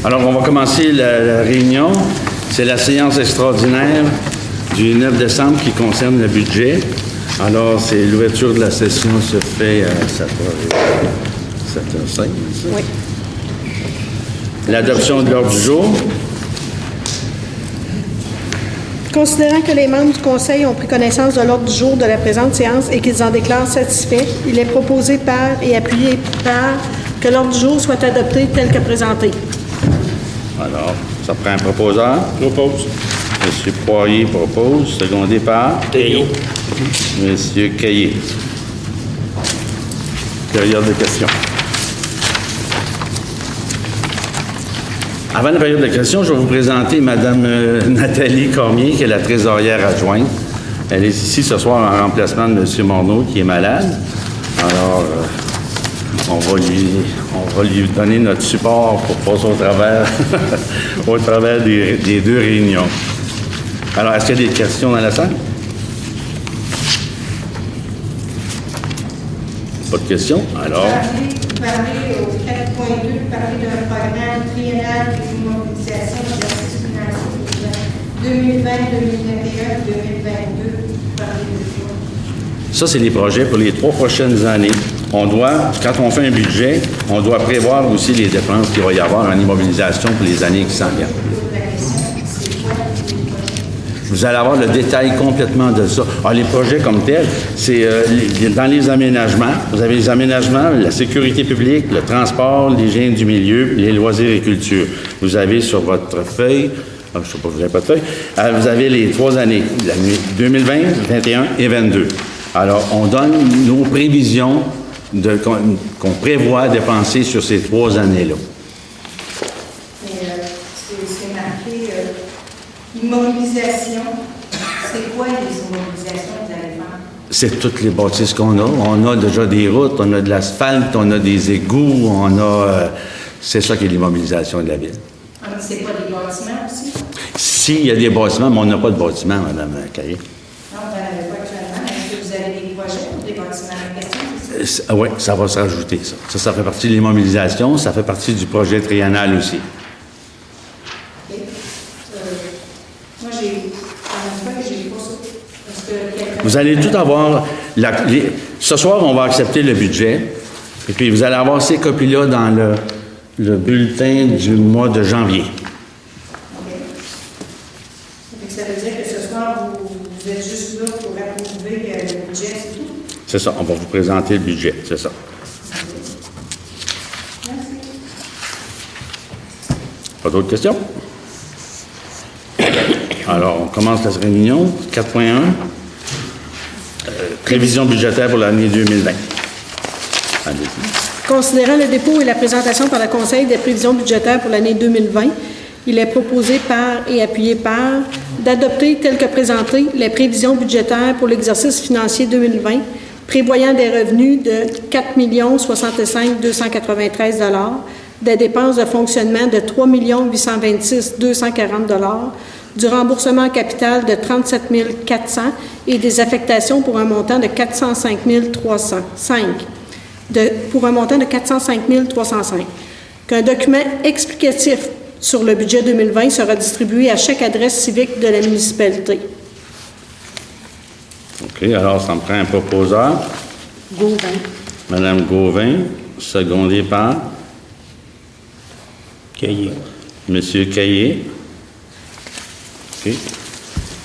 Alors, on va commencer la réunion. C'est la séance extraordinaire du 9 décembre qui concerne le budget. Alors, c'est l'ouverture de la session se fait à 7h05. Oui. L'adoption de l'ordre du jour. Considérant que les membres du Conseil ont pris connaissance de l'ordre du jour de la présente séance et qu'ils en déclarent satisfait, il est proposé par et appuyé par que l'ordre du jour soit adopté tel que présenté. Alors, ça prend un proposeur. Propose. M. Poirier propose, secondé par Caillé. M. Caillé. Période de questions. Avant la période de questions, je vais vous présenter Mme Nathalie Cormier, qui est la trésorière adjointe. Elle est ici ce soir en remplacement de M. Morneau, qui est malade. Alors, on va lui donner notre support pour passer au travers des deux réunions. Alors, est-ce qu'il y a des questions dans la salle? Pas de questions? Alors, Vous parlez au 4.2, parler d'un programme triennal d'immobilisation d'exercice financier 2020, 2021, 2022. Parlez de quoi? ça, c'est les projets pour les 3 prochaines années. Quand on fait un budget, on doit prévoir aussi les dépenses qu'il va y avoir en immobilisation pour les années qui s'en viennent. La question, c'est quoi les projets? Vous allez avoir le détail complètement de ça. Alors, les projets comme tels, c'est dans les aménagements. Vous avez les aménagements, la sécurité publique, le transport, l'hygiène du milieu, les loisirs et culture. Vous avez sur votre feuille, je ne sais pas, vous n'avez pas de feuille, vous avez les 3 années, l'année 2020, 2021 et 2022. Alors, on donne nos prévisions qu'on prévoit dépenser sur ces 3 années-là. Mais c'est marqué immobilisation. C'est quoi les immobilisations que vous allez faire? C'est toutes les bâtisses qu'on a. On a déjà des routes, on a de l'asphalte, on a des égouts, on a... c'est ça qui est l'immobilisation de la ville. C'est pas des bâtiments aussi? S'il y a des bâtiments, mais on n'a pas de bâtiments, Mme Caillé. Non, vous n'en avez pas actuellement. Est-ce que vous avez des projets ou des bâtiments en question? Oui, ça va se rajouter, ça. Ça fait partie de l'immobilisation, ça fait partie du projet triennal aussi. OK. Moi, j'ai pas ça. Parce que quelqu'un... Vous allez tout avoir... ce soir, on va accepter le budget, et puis vous allez avoir ces copies-là dans le bulletin du mois de janvier. OK. Donc, ça veut dire que ce soir, vous êtes juste là pour approuver le budget, c'est tout? C'est ça, on va vous présenter le budget, c'est ça. Merci. Pas d'autres questions? Alors, on commence la réunion. 4.1. Prévision budgétaire pour l'année 2020. Allez-y. Considérant le dépôt et la présentation par le Conseil des prévisions budgétaires pour l'année 2020, il est proposé par et appuyé par d'adopter tel que présenté les prévisions budgétaires pour l'exercice financier 2020, prévoyant des revenus de 4 065 293 $, des dépenses de fonctionnement de 3 826 240 $, du remboursement en capital de 37 400 et des affectations pour un montant de 405 305. Pour un montant de 405 305. Qu'un document explicatif sur le budget 2020 sera distribué à chaque adresse civique de la municipalité. OK, alors ça me prend un proposeur. Gauvin. Madame Gauvin, secondé par Caillé. Monsieur Caillé. OK.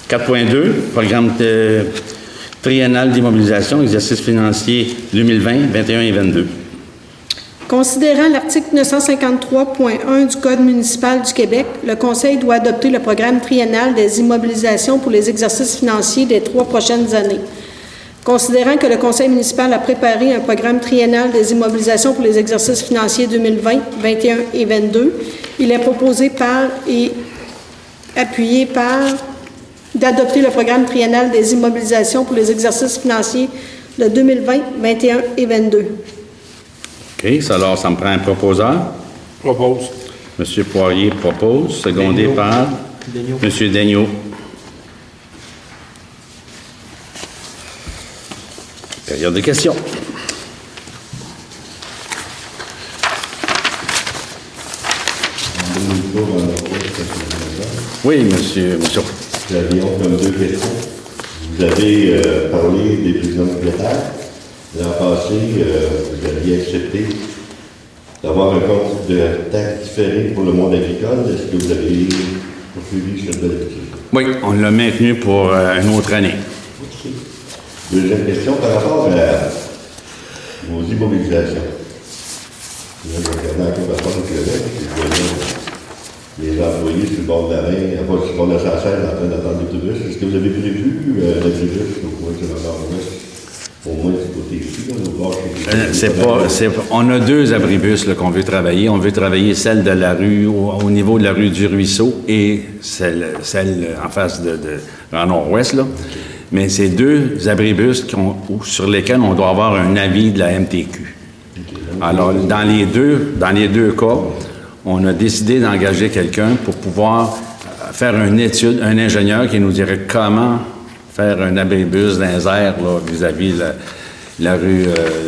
4.2, programme triennal d'immobilisation, exercice financier 2020, 21 et 22. Considérant l'article 953.1 du Code municipal du Québec, le Conseil doit adopter le programme triennal des immobilisations pour les exercices financiers des 3 prochaines années. Considérant que le Conseil municipal a préparé un programme triennal des immobilisations pour les exercices financiers 2020, 21 et 22, il est proposé par et appuyé par d'adopter le programme triennal des immobilisations pour les exercices financiers de 2020, 21 et 22. OK, alors ça me prend un proposeur. Propose. Monsieur Poirier propose, secondé Daigneault. par Daigneault. Monsieur Daigneault. Période de questions. toujours dans notre Oui, monsieur. Nous avions comme deux questions. Vous avez parlé des prévisions budgétaires. L'an passé, vous aviez accepté d'avoir un compte de taxes différé pour le monde agricole. Est-ce que vous avez poursuivi cette belle habitude? Oui, on l'a maintenu pour une autre année. OK. Deuxième question par rapport à vos immobilisations. Là, je regardais encore la forme du Québec, et je voyais les employés sur le bord de la mer, enfin, sur le bord de la Chaussée, en train d'attendre l'autobus. Est-ce que vous avez prévu l'autobus au coin de la nord-ouest? Au moins du côté ici, là, au bord On a deux abribus là, qu'on veut travailler. On veut travailler celle de la rue, au niveau de la rue du Ruisseau et celle en face en nord-ouest. Là. Mais c'est deux abribus sur lesquels on doit avoir un avis de la MTQ. Alors, dans les deux cas, on a décidé d'engager quelqu'un pour pouvoir faire une étude, un ingénieur qui nous dirait comment faire un abribus dans les airs là, vis-à-vis la rue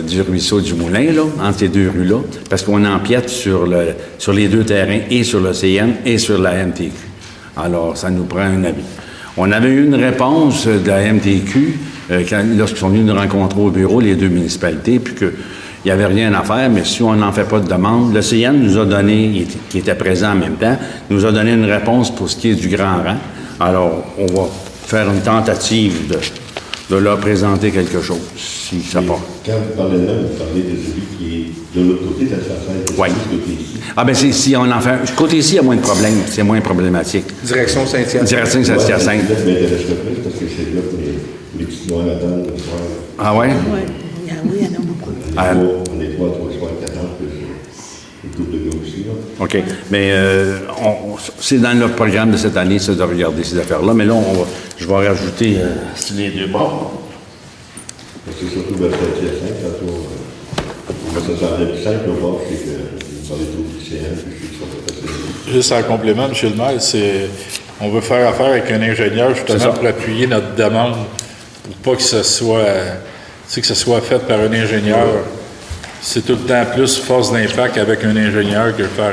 du Ruisseau du Moulin, là, entre ces deux rues-là, parce qu'on empiète sur les deux terrains, et sur l'OCN et sur la MTQ. Alors, ça nous prend un avis. On avait eu une réponse de la MTQ lorsqu'ils sont venus nous rencontrer au bureau, les deux municipalités, puis qu'il n'y avait rien à faire, mais si on n'en fait pas de demande, l'OCN nous a donné, qui était présent en même temps, nous a donné une réponse pour ce qui est du grand rang. Alors, on va faire une tentative de leur présenter quelque chose, si ça part. Quand vous parlez de là, vous parlez de celui qui est de l'autre côté de la Chaussée, Oui. côté ici. Ah ben si on en fait... Côté ici, il y a moins de problèmes, c'est moins problématique. Direction Saint-Hyacinthe. Direction Saint-Hyacinthe. Là, je m'intéresserais plus parce que c'est là pour les petits noirs attendent le soir. Ah ouais? Oui, il y en a beaucoup. On est trois soirs qui attendent, puis une couple de gars aussi, là. OK. Mais c'est dans le programme de cette année, ça, de regarder ces affaires-là. Mais là, je vais rajouter les deux bords. Parce que surtout vers Saint-Hyacinthe, quand ça semblait plus simple au bord, c'est que vous parlez trop du CN, puis je suis sûr que c'est Juste en complément, M. le maire, on veut faire affaire avec un ingénieur justement pour appuyer notre demande, pour pas que ce soit fait par un ingénieur. C'est tout le temps plus force d'impact avec un ingénieur que de faire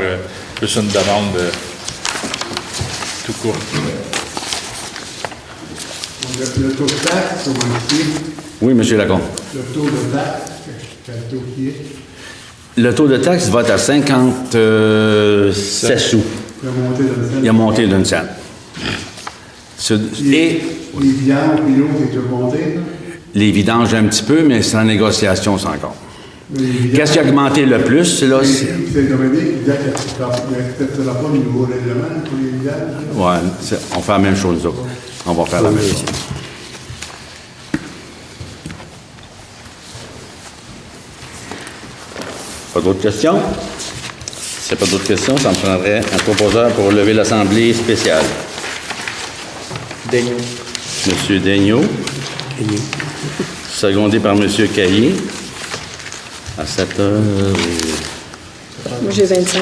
plus une demande tout court. Le taux de taxe, on va expliquer. Oui, M. Lacombe. Le taux de taxe, quel taux qui est? Le taux de taxe va être à 57 sous. Il a monté de Il a monté d'une scène. Et les viandes, puis l'eau, c'est tout monté, là? les vidanges un petit peu, mais c'est en négociation, ça encore. Mais les vidanges- Qu'est-ce qui a augmenté le plus? C'est là... C'est Dominique qui disait qu'il n'acceptera pas le nouveau règlement pour les vidanges. Ouais, on fait la même chose, là. On va faire la même chose. Pas d'autres questions? S'il n'y a pas d'autres questions, ça me prendrait un proposeur pour lever l'Assemblée spéciale. Daigneault. Monsieur Daigneault. Secondé par Monsieur Caillé. À 7 heures. Moi, j'ai 25.